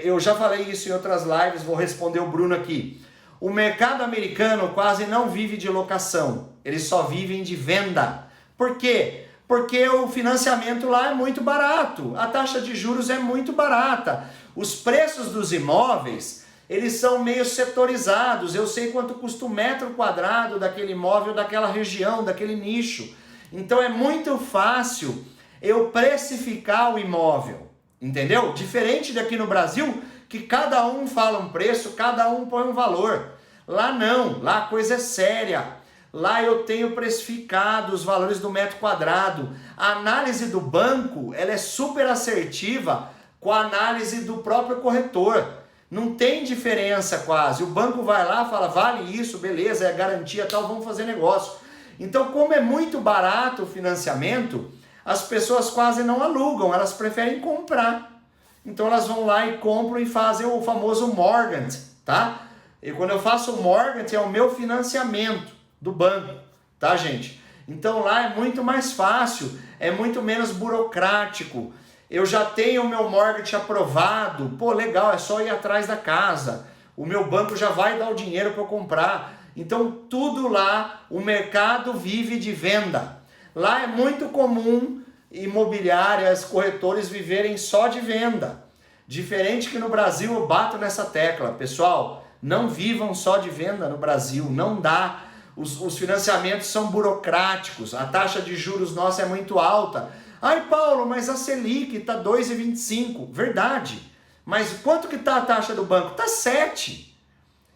eu já falei isso em outras lives, vou responder o Bruno aqui. O mercado americano quase não vive de locação, eles só vivem de venda. Por quê? Porque o financiamento lá é muito barato, a taxa de juros é muito barata. Os preços dos imóveis, eles são meio setorizados, eu sei quanto custa o metro quadrado daquele imóvel, daquela região, daquele nicho. Então é muito fácil eu precificar o imóvel, entendeu? Diferente daqui no Brasil, que cada um fala um preço, cada um põe um valor. Lá não, lá a coisa é séria. Lá eu tenho precificado os valores do metro quadrado. A análise do banco, ela é super assertiva com a análise do próprio corretor. Não tem diferença quase. O banco vai lá e fala, vale isso, beleza, é garantia tal, vamos fazer negócio. Então, como é muito barato o financiamento, as pessoas quase não alugam, elas preferem comprar. Então elas vão lá e compram e fazem o famoso mortgage, tá? E quando eu faço o mortgage é o meu financiamento do banco, tá, gente? Então lá é muito mais fácil, é muito menos burocrático. Eu já tenho o meu mortgage aprovado, pô, legal, é só ir atrás da casa. O meu banco já vai dar o dinheiro para eu comprar. Então tudo lá, o mercado vive de venda. Lá é muito comum imobiliárias, corretores viverem só de venda. Diferente que no Brasil, eu bato nessa tecla. Pessoal, não vivam só de venda no Brasil, não dá. Os financiamentos são burocráticos, a taxa de juros nossa é muito alta. Ai, Paulo, mas a Selic está 2,25. Verdade. Mas quanto que está a taxa do banco? Está 7.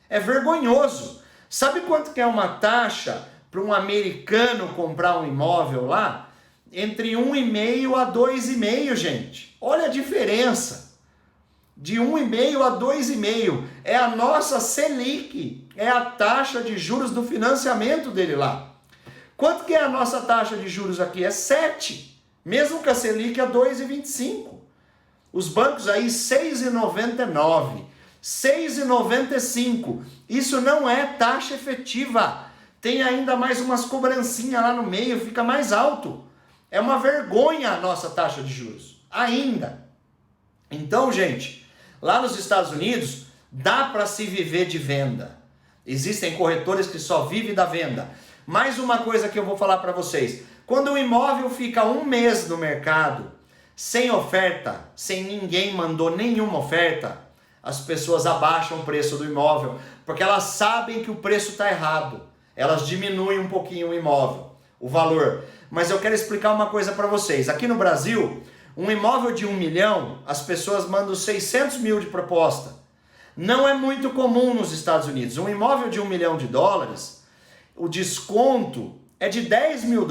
É vergonhoso. Sabe quanto que é uma taxa para um americano comprar um imóvel lá? Entre 1,5 a 2,5, gente. Olha a diferença. De 1,5 a 2,5. É a nossa Selic. É a taxa de juros do financiamento dele lá. Quanto que é a nossa taxa de juros aqui? É 7. Mesmo que a Selic é 2,25. Os bancos aí 6,99. 6,95. Isso não é taxa efetiva. Tem ainda mais umas cobrancinhas lá no meio, fica mais alto. É uma vergonha a nossa taxa de juros. Ainda. Então, gente, lá nos Estados Unidos, dá para se viver de venda. Existem corretores que só vivem da venda. Mais uma coisa que eu vou falar para vocês. Quando o imóvel fica 1 mês no mercado, sem oferta, sem ninguém mandou nenhuma oferta, as pessoas abaixam o preço do imóvel, porque elas sabem que o preço está errado. Elas diminuem um pouquinho o imóvel, o valor. Mas eu quero explicar uma coisa para vocês. Aqui no Brasil, um imóvel de 1 milhão, as pessoas mandam 600 mil de proposta. Não é muito comum nos Estados Unidos. Um imóvel de $1 milhão, o desconto é de $10 mil.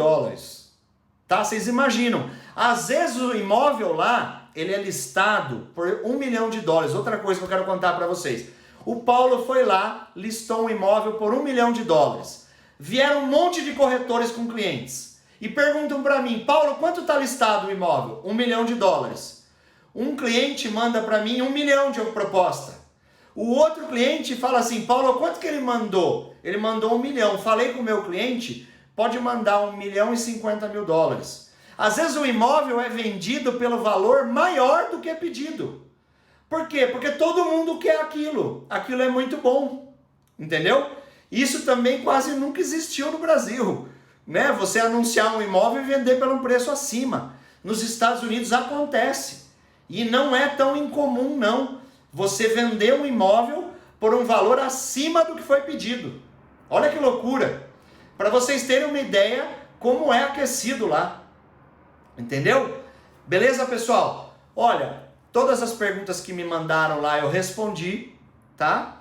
Tá? Vocês imaginam. Às vezes o imóvel lá, ele é listado por $1 milhão. Outra coisa que eu quero contar para vocês. O Paulo foi lá, listou um imóvel por $1 milhão. Vieram um monte de corretores com clientes. E perguntam para mim, Paulo, quanto está listado o imóvel? $1 milhão. Um cliente manda para mim 1 milhão de proposta. O outro cliente fala assim, Paulo, quanto que ele mandou? Ele mandou 1 milhão. Falei com o meu cliente, pode mandar 1.050.000 dólares. Às vezes o imóvel é vendido pelo valor maior do que é pedido. Por quê? Porque todo mundo quer aquilo. Aquilo é muito bom. Entendeu? Isso também quase nunca existiu no Brasil. Né? Você anunciar um imóvel e vender por um preço acima. Nos Estados Unidos acontece. E não é tão incomum, não. Você vender um imóvel por um valor acima do que foi pedido. Olha que loucura. Para vocês terem uma ideia como é aquecido lá. Entendeu? Beleza, pessoal? Olha, todas as perguntas que me mandaram lá eu respondi, tá?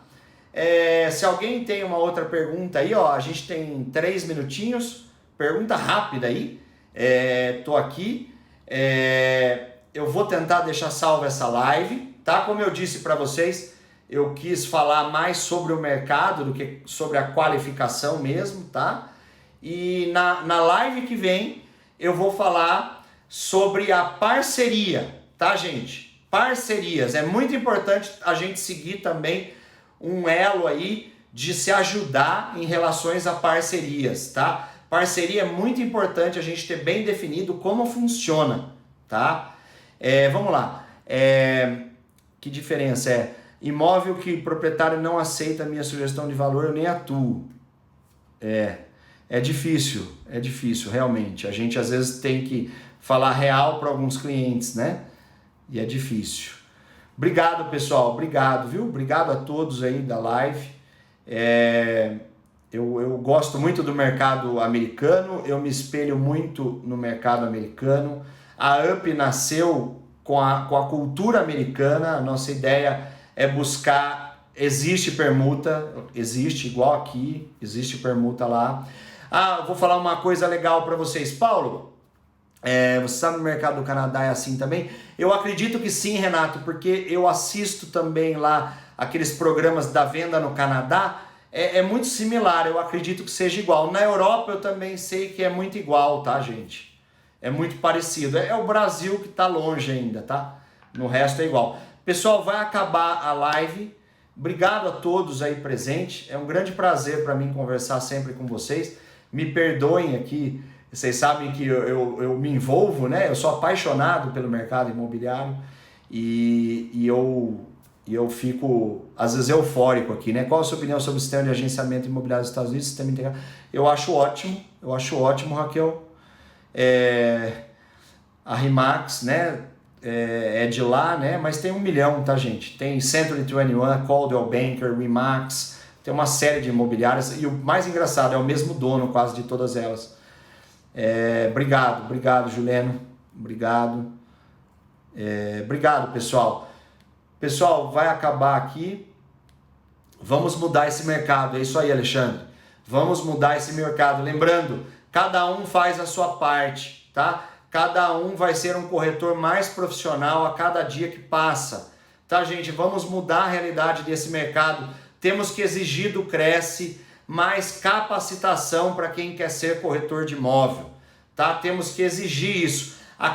Se alguém tem uma outra pergunta aí, ó, a gente tem 3 minutinhos, pergunta rápida aí, tô aqui, eu vou tentar deixar salva essa live, tá? Como eu disse para vocês, eu quis falar mais sobre o mercado do que sobre a qualificação mesmo, tá? E na live que vem eu vou falar sobre a parceria, tá, gente? Parcerias, é muito importante a gente seguir também um elo aí de se ajudar em relações a parcerias, tá? Parceria é muito importante a gente ter bem definido como funciona, tá? Vamos lá, que diferença é? Imóvel que o proprietário não aceita a minha sugestão de valor, eu nem atuo. É difícil, realmente. A gente às vezes tem que falar real para alguns clientes, né? E é difícil. Obrigado, pessoal. Obrigado, viu? Obrigado a todos aí da live. Eu gosto muito do mercado americano, eu me espelho muito no mercado americano. A UP nasceu com a cultura americana. A nossa ideia é buscar... Existe permuta, existe igual aqui, existe permuta lá. Vou falar uma coisa legal para vocês. Paulo, você sabe no mercado do Canadá é assim também? Eu acredito que sim, Renato, porque eu assisto também lá aqueles programas da venda no Canadá. É muito similar, eu acredito que seja igual. Na Europa eu também sei que é muito igual, tá, gente? É muito parecido. É o Brasil que tá longe ainda, tá? No resto é igual. Pessoal, vai acabar a live. Obrigado a todos aí presentes. É um grande prazer para mim conversar sempre com vocês. Me perdoem aqui, vocês sabem que eu me envolvo, né? Eu sou apaixonado pelo mercado imobiliário e eu fico, às vezes, eufórico aqui, né? Qual a sua opinião sobre o sistema de agenciamento imobiliário dos Estados Unidos, sistema integrado? Eu acho ótimo, Raquel. A RE/MAX, né? É de lá, né? Mas tem 1 milhão, tá, gente? Tem Century 21, Coldwell Banker, RE/MAX, tem uma série de imobiliárias e o mais engraçado é o mesmo dono quase de todas elas. Obrigado, Juliano. Obrigado, pessoal. Pessoal, vai acabar aqui. Vamos mudar esse mercado. É isso aí, Alexandre. Vamos mudar esse mercado. Lembrando, cada um faz a sua parte, tá? Cada um vai ser um corretor mais profissional a cada dia que passa. Tá, gente? Vamos mudar a realidade desse mercado. Temos que exigir do Cresce mais capacitação para quem quer ser corretor de imóvel. Tá? Temos que exigir isso. A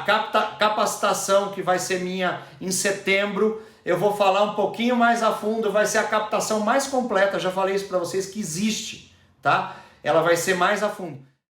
capacitação que vai ser minha em setembro, eu vou falar um pouquinho mais a fundo, vai ser a captação mais completa, já falei isso para vocês, que existe. Tá? Ela vai ser mais a fundo.